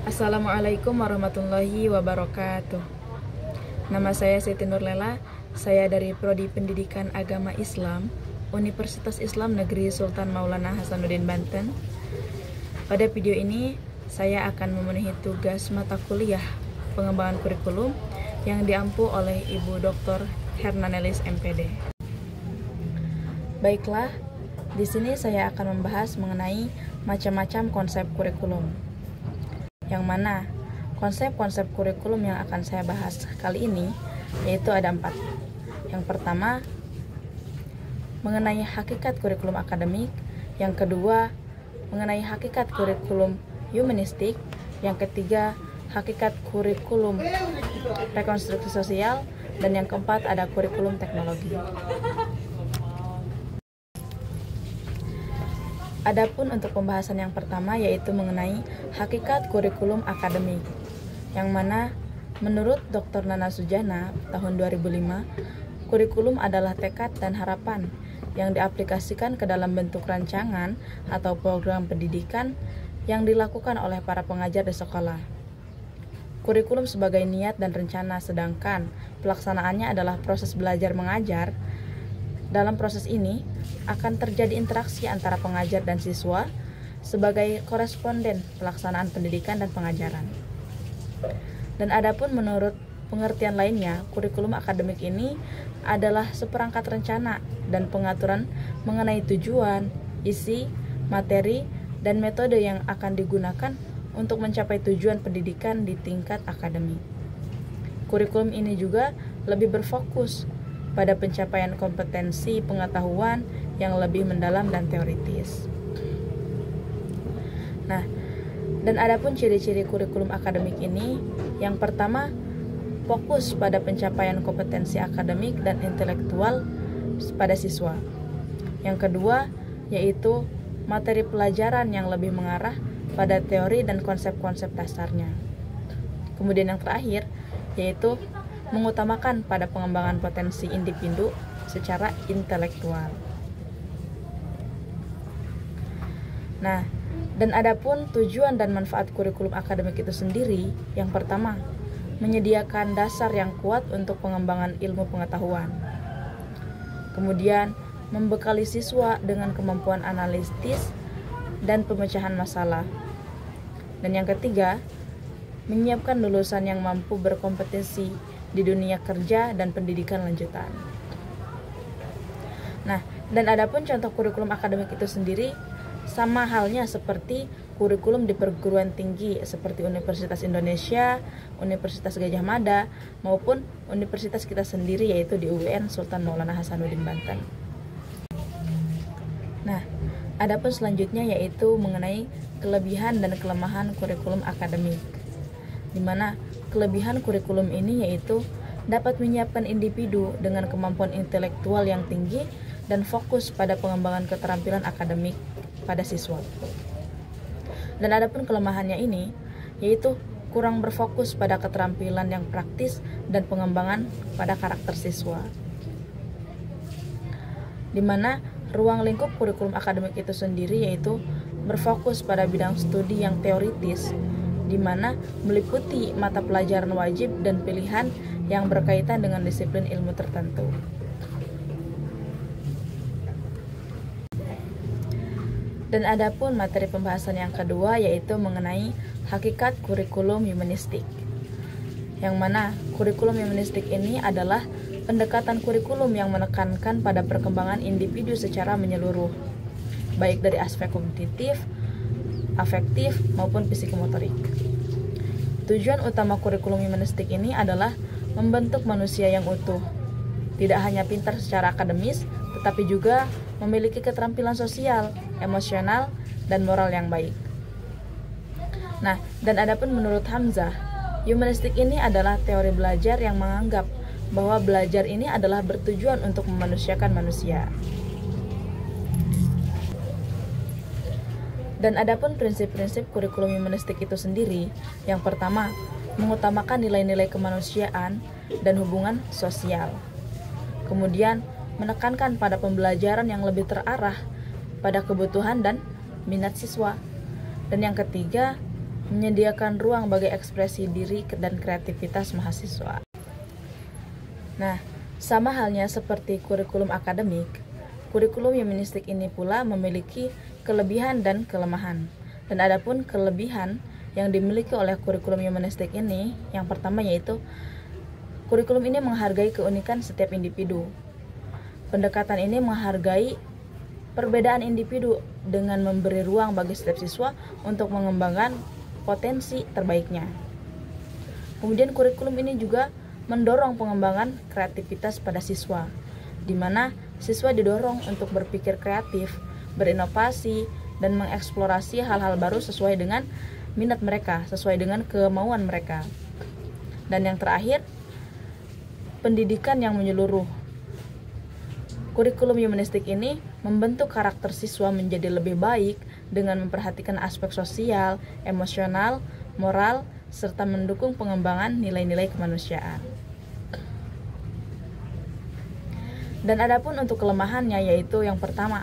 Assalamualaikum warahmatullahi wabarakatuh. Nama saya Siti Nurlela. Saya dari Prodi Pendidikan Agama Islam, Universitas Islam Negeri Sultan Maulana Hasanuddin Banten. Pada video ini, saya akan memenuhi tugas mata kuliah pengembangan kurikulum yang diampu oleh Ibu Dr. Hernanelis MPD. Baiklah, di sini saya akan membahas mengenai macam-macam konsep kurikulum. Yang mana konsep-konsep kurikulum yang akan saya bahas kali ini yaitu ada 4. Yang pertama, mengenai hakikat kurikulum akademik. Yang kedua, mengenai hakikat kurikulum humanistik. Yang ketiga, hakikat kurikulum rekonstruksi sosial. Dan yang keempat, ada kurikulum teknologi. Adapun untuk pembahasan yang pertama yaitu mengenai hakikat kurikulum akademik, yang mana menurut Dr. Nana Sujana tahun 2005, kurikulum adalah tekad dan harapan yang diaplikasikan ke dalam bentuk rancangan atau program pendidikan yang dilakukan oleh para pengajar di sekolah. Kurikulum sebagai niat dan rencana, sedangkan pelaksanaannya adalah proses belajar mengajar. Dalam proses ini akan terjadi interaksi antara pengajar dan siswa sebagai koresponden pelaksanaan pendidikan dan pengajaran. Dan adapun menurut pengertian lainnya, kurikulum akademik ini adalah seperangkat rencana dan pengaturan mengenai tujuan, isi, materi, dan metode yang akan digunakan untuk mencapai tujuan pendidikan di tingkat akademik. Kurikulum ini juga lebih berfokus pada pencapaian kompetensi pengetahuan yang lebih mendalam dan teoritis. Nah, dan adapun ciri-ciri kurikulum akademik ini, yang pertama, fokus pada pencapaian kompetensi akademik dan intelektual pada siswa. Yang kedua, yaitu materi pelajaran yang lebih mengarah pada teori dan konsep-konsep dasarnya. Kemudian yang terakhir, yaitu mengutamakan pada pengembangan potensi individu secara intelektual. Nah, dan adapun tujuan dan manfaat kurikulum akademik itu sendiri, yang pertama, menyediakan dasar yang kuat untuk pengembangan ilmu pengetahuan. Kemudian, membekali siswa dengan kemampuan analitis dan pemecahan masalah. Dan yang ketiga, menyiapkan lulusan yang mampu berkompetisi di dunia kerja dan pendidikan lanjutan. Nah, dan adapun contoh kurikulum akademik itu sendiri sama halnya seperti kurikulum di perguruan tinggi seperti Universitas Indonesia, Universitas Gadjah Mada, maupun universitas kita sendiri yaitu di UIN Sultan Maulana Hasanuddin Banten. Nah, adapun selanjutnya yaitu mengenai kelebihan dan kelemahan kurikulum akademik, di mana kelebihan kurikulum ini yaitu dapat menyiapkan individu dengan kemampuan intelektual yang tinggi dan fokus pada pengembangan keterampilan akademik pada siswa. Dan adapun kelemahannya ini yaitu kurang berfokus pada keterampilan yang praktis dan pengembangan pada karakter siswa. Di mana ruang lingkup kurikulum akademik itu sendiri yaitu berfokus pada bidang studi yang teoritis, di mana meliputi mata pelajaran wajib dan pilihan yang berkaitan dengan disiplin ilmu tertentu. Dan adapun materi pembahasan yang kedua yaitu mengenai hakikat kurikulum humanistik, yang mana kurikulum humanistik ini adalah pendekatan kurikulum yang menekankan pada perkembangan individu secara menyeluruh, baik dari aspek kognitif, afektif, maupun psikomotorik. Tujuan utama kurikulum humanistik ini adalah membentuk manusia yang utuh, tidak hanya pintar secara akademis, tetapi juga memiliki keterampilan sosial, emosional, dan moral yang baik. Nah, dan adapun menurut Hamzah, humanistik ini adalah teori belajar yang menganggap bahwa belajar ini adalah bertujuan untuk memanusiakan manusia. Dan adapun prinsip-prinsip kurikulum humanistik itu sendiri, yang pertama, mengutamakan nilai-nilai kemanusiaan dan hubungan sosial. Kemudian, menekankan pada pembelajaran yang lebih terarah pada kebutuhan dan minat siswa. Dan yang ketiga, menyediakan ruang bagi ekspresi diri dan kreativitas mahasiswa. Nah, sama halnya seperti kurikulum akademik, kurikulum humanistik ini pula memiliki kelebihan dan kelemahan. Dan adapun kelebihan yang dimiliki oleh kurikulum humanistik ini, yang pertama yaitu kurikulum ini menghargai keunikan setiap individu. Pendekatan ini menghargai perbedaan individu dengan memberi ruang bagi setiap siswa untuk mengembangkan potensi terbaiknya. Kemudian kurikulum ini juga mendorong pengembangan kreativitas pada siswa, di mana siswa didorong untuk berpikir kreatif, berinovasi, dan mengeksplorasi hal-hal baru sesuai dengan minat mereka, sesuai dengan kemauan mereka. Dan yang terakhir, pendidikan yang menyeluruh. Kurikulum humanistik ini membentuk karakter siswa menjadi lebih baik dengan memperhatikan aspek sosial, emosional, moral, serta mendukung pengembangan nilai-nilai kemanusiaan. Dan adapun untuk kelemahannya yaitu yang pertama,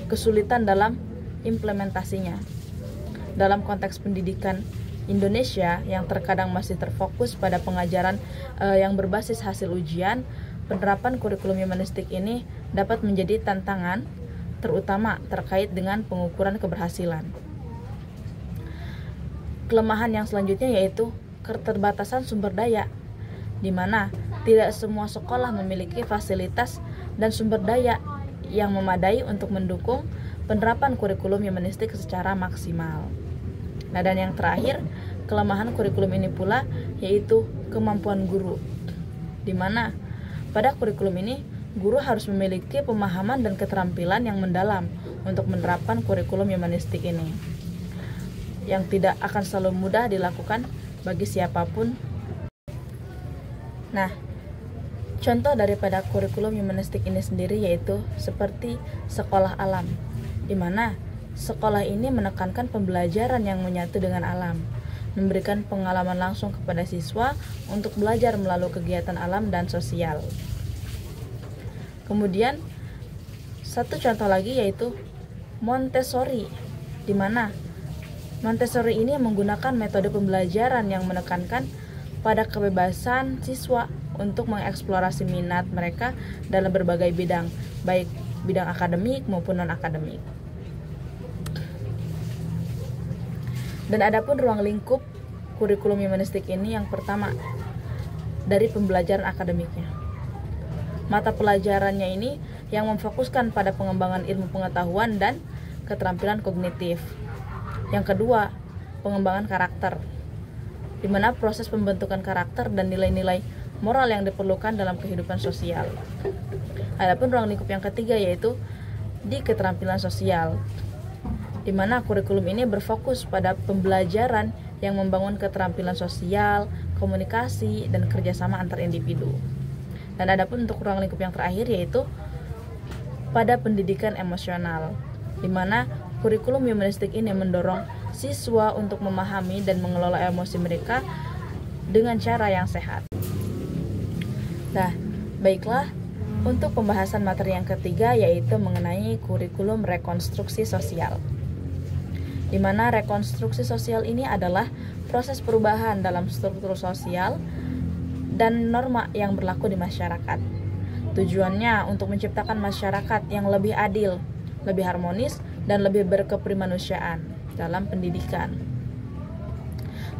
kesulitan dalam implementasinya. Dalam konteks pendidikan Indonesia yang terkadang masih terfokus pada pengajaran yang berbasis hasil ujian, penerapan kurikulum humanistik ini dapat menjadi tantangan, terutama terkait dengan pengukuran keberhasilan. Kelemahan yang selanjutnya yaitu keterbatasan sumber daya, di mana tidak semua sekolah memiliki fasilitas dan sumber daya yang memadai untuk mendukung penerapan kurikulum humanistik secara maksimal. Nah, dan yang terakhir, kelemahan kurikulum ini pula yaitu kemampuan guru, di mana pada kurikulum ini, guru harus memiliki pemahaman dan keterampilan yang mendalam untuk menerapkan kurikulum humanistik ini, yang tidak akan selalu mudah dilakukan bagi siapapun. Nah, contoh daripada kurikulum humanistik ini sendiri yaitu seperti sekolah alam, di mana sekolah ini menekankan pembelajaran yang menyatu dengan alam, memberikan pengalaman langsung kepada siswa untuk belajar melalui kegiatan alam dan sosial. Kemudian satu contoh lagi yaitu Montessori, di mana Montessori ini menggunakan metode pembelajaran yang menekankan pada kebebasan siswa untuk mengeksplorasi minat mereka dalam berbagai bidang, baik bidang akademik maupun non-akademik. Dan adapun ruang lingkup kurikulum humanistik ini yang pertama dari pembelajaran akademiknya. Mata pelajarannya ini yang memfokuskan pada pengembangan ilmu pengetahuan dan keterampilan kognitif. Yang kedua, pengembangan karakter, di mana proses pembentukan karakter dan nilai-nilai moral yang diperlukan dalam kehidupan sosial. Adapun ruang lingkup yang ketiga yaitu di keterampilan sosial, di mana kurikulum ini berfokus pada pembelajaran yang membangun keterampilan sosial, komunikasi, dan kerjasama antar individu. Dan adapun untuk ruang lingkup yang terakhir yaitu pada pendidikan emosional, di mana kurikulum humanistik ini mendorong siswa untuk memahami dan mengelola emosi mereka dengan cara yang sehat. Nah, baiklah, untuk pembahasan materi yang ketiga yaitu mengenai kurikulum rekonstruksi sosial, di mana rekonstruksi sosial ini adalah proses perubahan dalam struktur sosial dan norma yang berlaku di masyarakat. Tujuannya untuk menciptakan masyarakat yang lebih adil, lebih harmonis, dan lebih berkeprimanusiaan dalam pendidikan.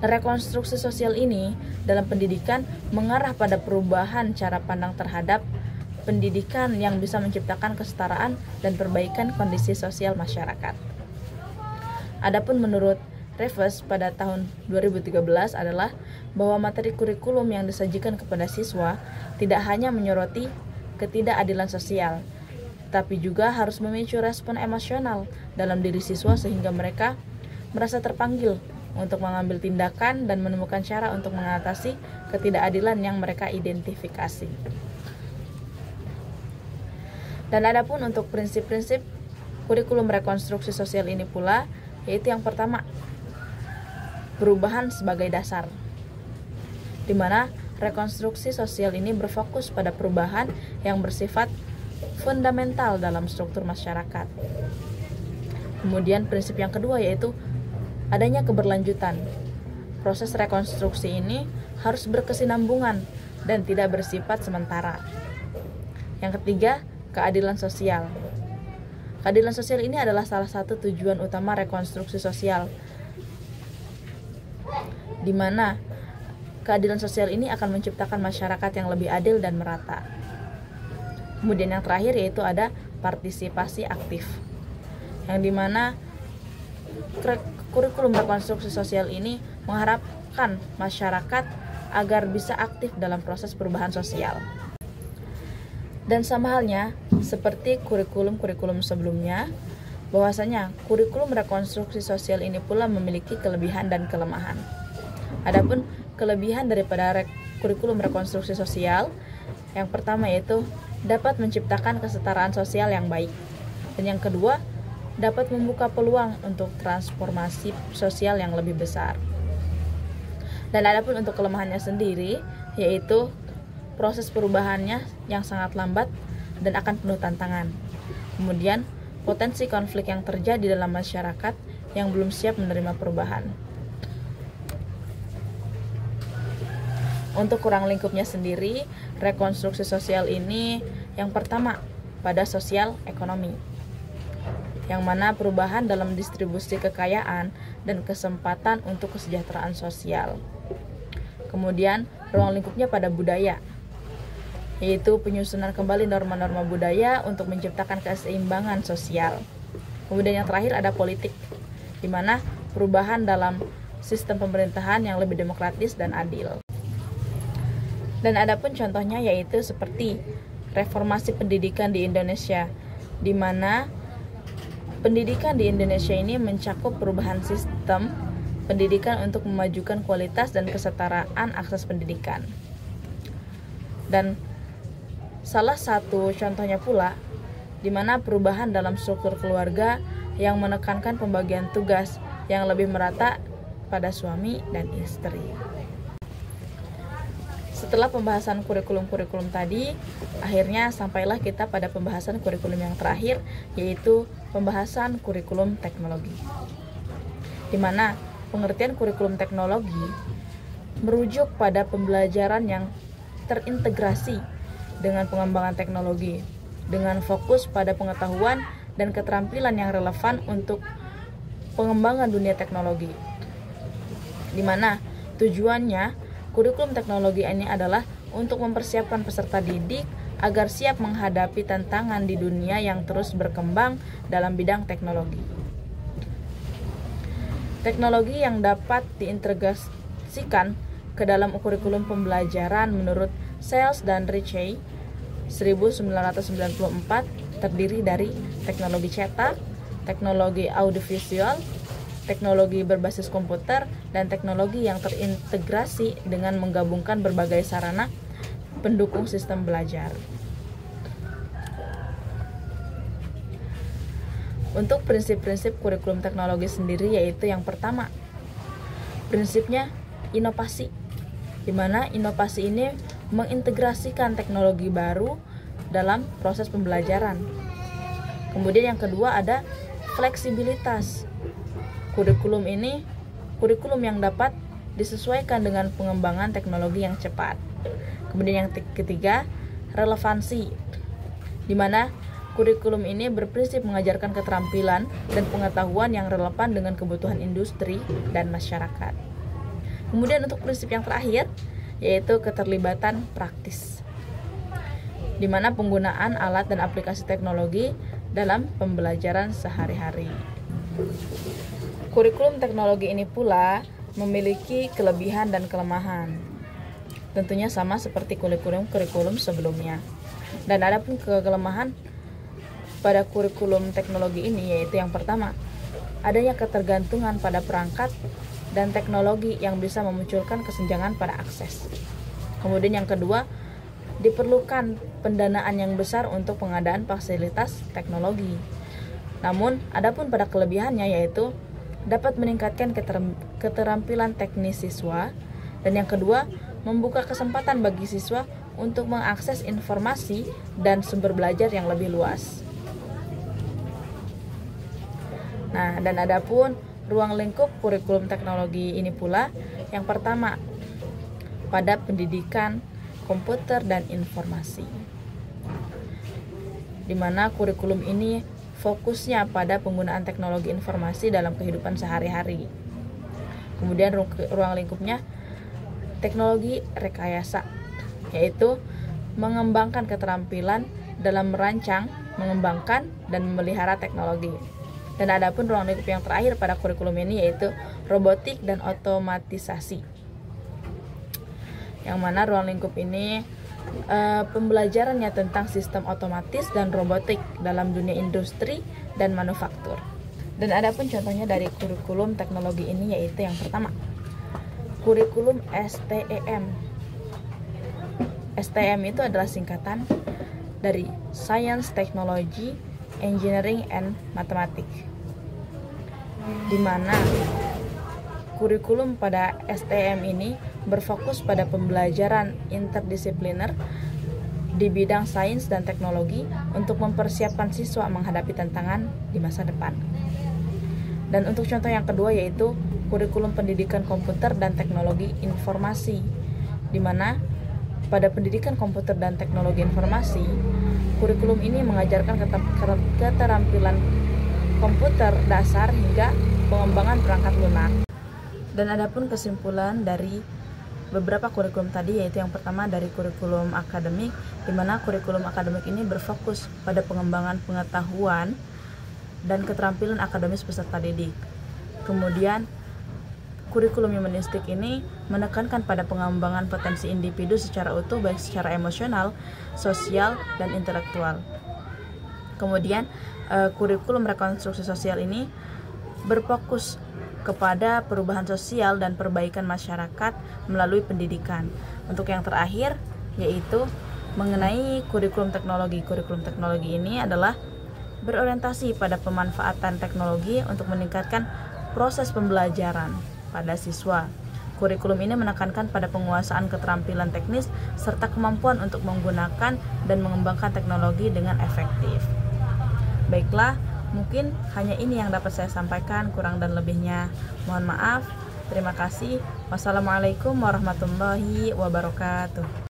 Rekonstruksi sosial ini dalam pendidikan mengarah pada perubahan cara pandang terhadap pendidikan yang bisa menciptakan kesetaraan dan perbaikan kondisi sosial masyarakat. Adapun menurut Reves pada tahun 2013 adalah bahwa materi kurikulum yang disajikan kepada siswa tidak hanya menyoroti ketidakadilan sosial, tapi juga harus memicu respon emosional dalam diri siswa sehingga mereka merasa terpanggil untuk mengambil tindakan dan menemukan cara untuk mengatasi ketidakadilan yang mereka identifikasi. Dan adapun untuk prinsip-prinsip kurikulum rekonstruksi sosial ini pula, yaitu yang pertama, perubahan sebagai dasar, di mana rekonstruksi sosial ini berfokus pada perubahan yang bersifat fundamental dalam struktur masyarakat. Kemudian prinsip yang kedua yaitu adanya keberlanjutan. Proses rekonstruksi ini harus berkesinambungan dan tidak bersifat sementara. Yang ketiga, keadilan sosial. Keadilan sosial ini adalah salah satu tujuan utama rekonstruksi sosial, di mana keadilan sosial ini akan menciptakan masyarakat yang lebih adil dan merata. Kemudian yang terakhir yaitu ada partisipasi aktif, yang dimana kurikulum rekonstruksi sosial ini mengharapkan masyarakat agar bisa aktif dalam proses perubahan sosial. Dan sama halnya seperti kurikulum-kurikulum sebelumnya, bahwasanya kurikulum rekonstruksi sosial ini pula memiliki kelebihan dan kelemahan. Adapun kelebihan daripada kurikulum rekonstruksi sosial, yang pertama yaitu dapat menciptakan kesetaraan sosial yang baik. Dan yang kedua, dapat membuka peluang untuk transformasi sosial yang lebih besar. Dan adapun untuk kelemahannya sendiri, yaitu proses perubahannya yang sangat lambat dan akan penuh tantangan. Kemudian, potensi konflik yang terjadi dalam masyarakat yang belum siap menerima perubahan. Untuk kurang lingkupnya sendiri, rekonstruksi sosial ini yang pertama pada sosial ekonomi, yang mana perubahan dalam distribusi kekayaan dan kesempatan untuk kesejahteraan sosial. Kemudian, ruang lingkupnya pada budaya, yaitu penyusunan kembali norma-norma budaya untuk menciptakan keseimbangan sosial. Kemudian yang terakhir ada politik, di mana perubahan dalam sistem pemerintahan yang lebih demokratis dan adil. Dan adapun contohnya yaitu seperti reformasi pendidikan di Indonesia, di mana pendidikan di Indonesia ini mencakup perubahan sistem pendidikan untuk memajukan kualitas dan kesetaraan akses pendidikan. Dan salah satu contohnya pula, di mana perubahan dalam struktur keluarga yang menekankan pembagian tugas yang lebih merata pada suami dan istri. Setelah pembahasan kurikulum-kurikulum tadi, akhirnya sampailah kita pada pembahasan kurikulum yang terakhir, yaitu pembahasan kurikulum teknologi. Di mana pengertian kurikulum teknologi merujuk pada pembelajaran yang terintegrasi dengan pengembangan teknologi, dengan fokus pada pengetahuan dan keterampilan yang relevan untuk pengembangan dunia teknologi. Di mana tujuannya kurikulum teknologi ini adalah untuk mempersiapkan peserta didik agar siap menghadapi tantangan di dunia yang terus berkembang dalam bidang teknologi. Teknologi yang dapat diintegrasikan ke dalam kurikulum pembelajaran menurut Sales dan Ritchie 1994 terdiri dari teknologi cetak, teknologi audiovisual, teknologi berbasis komputer, dan teknologi yang terintegrasi dengan menggabungkan berbagai sarana pendukung sistem belajar. Untuk prinsip-prinsip kurikulum teknologi sendiri yaitu yang pertama, prinsipnya inovasi, di mana inovasi ini mengintegrasikan teknologi baru dalam proses pembelajaran. Kemudian yang kedua ada fleksibilitas. Kurikulum yang dapat disesuaikan dengan pengembangan teknologi yang cepat. Kemudian yang ketiga, relevansi, di mana kurikulum ini berprinsip mengajarkan keterampilan dan pengetahuan yang relevan dengan kebutuhan industri dan masyarakat. Kemudian untuk prinsip yang terakhir yaitu keterlibatan praktis, di mana penggunaan alat dan aplikasi teknologi dalam pembelajaran sehari-hari. Kurikulum teknologi ini pula memiliki kelebihan dan kelemahan. Tentunya sama seperti kurikulum sebelumnya. Dan ada pun kelemahan pada kurikulum teknologi ini yaitu yang pertama, adanya ketergantungan pada perangkat dan teknologi yang bisa memunculkan kesenjangan pada akses. Kemudian yang kedua, diperlukan pendanaan yang besar untuk pengadaan fasilitas teknologi. Namun, adapun pada kelebihannya yaitu dapat meningkatkan keterampilan teknis siswa, dan yang kedua, membuka kesempatan bagi siswa untuk mengakses informasi dan sumber belajar yang lebih luas. Nah, dan adapun ruang lingkup kurikulum teknologi ini pula yang pertama pada pendidikan komputer dan informasi, di mana kurikulum ini fokusnya pada penggunaan teknologi informasi dalam kehidupan sehari-hari. Kemudian ruang lingkupnya teknologi rekayasa, yaitu mengembangkan keterampilan dalam merancang, mengembangkan, dan memelihara teknologi. Dan adapun ruang lingkup yang terakhir pada kurikulum ini yaitu robotik dan otomatisasi, yang mana ruang lingkup ini pembelajarannya tentang sistem otomatis dan robotik dalam dunia industri dan manufaktur. Dan adapun contohnya dari kurikulum teknologi ini yaitu yang pertama, kurikulum STEM. STEM itu adalah singkatan dari Science, Technology, Engineering, and Mathematics, di mana kurikulum pada STM ini berfokus pada pembelajaran interdisipliner di bidang sains dan teknologi untuk mempersiapkan siswa menghadapi tantangan di masa depan. Dan untuk contoh yang kedua yaitu kurikulum pendidikan komputer dan teknologi informasi, di mana pada pendidikan komputer dan teknologi informasi, kurikulum ini mengajarkan keterampilan komputer dasar hingga pengembangan perangkat lunak. Dan adapun kesimpulan dari beberapa kurikulum tadi yaitu yang pertama dari kurikulum akademik, di mana kurikulum akademik ini berfokus pada pengembangan pengetahuan dan keterampilan akademis peserta didik. Kemudian kurikulum humanistik ini menekankan pada pengembangan potensi individu secara utuh baik secara emosional, sosial, dan intelektual. Kemudian kurikulum rekonstruksi sosial ini berfokus kepada perubahan sosial dan perbaikan masyarakat melalui pendidikan. Untuk yang terakhir yaitu mengenai kurikulum teknologi. Kurikulum teknologi ini adalah berorientasi pada pemanfaatan teknologi untuk meningkatkan proses pembelajaran pada siswa. Kurikulum ini menekankan pada penguasaan keterampilan teknis serta kemampuan untuk menggunakan dan mengembangkan teknologi dengan efektif. Baiklah, mungkin hanya ini yang dapat saya sampaikan, kurang dan lebihnya mohon maaf. Terima kasih. Wassalamualaikum warahmatullahi wabarakatuh.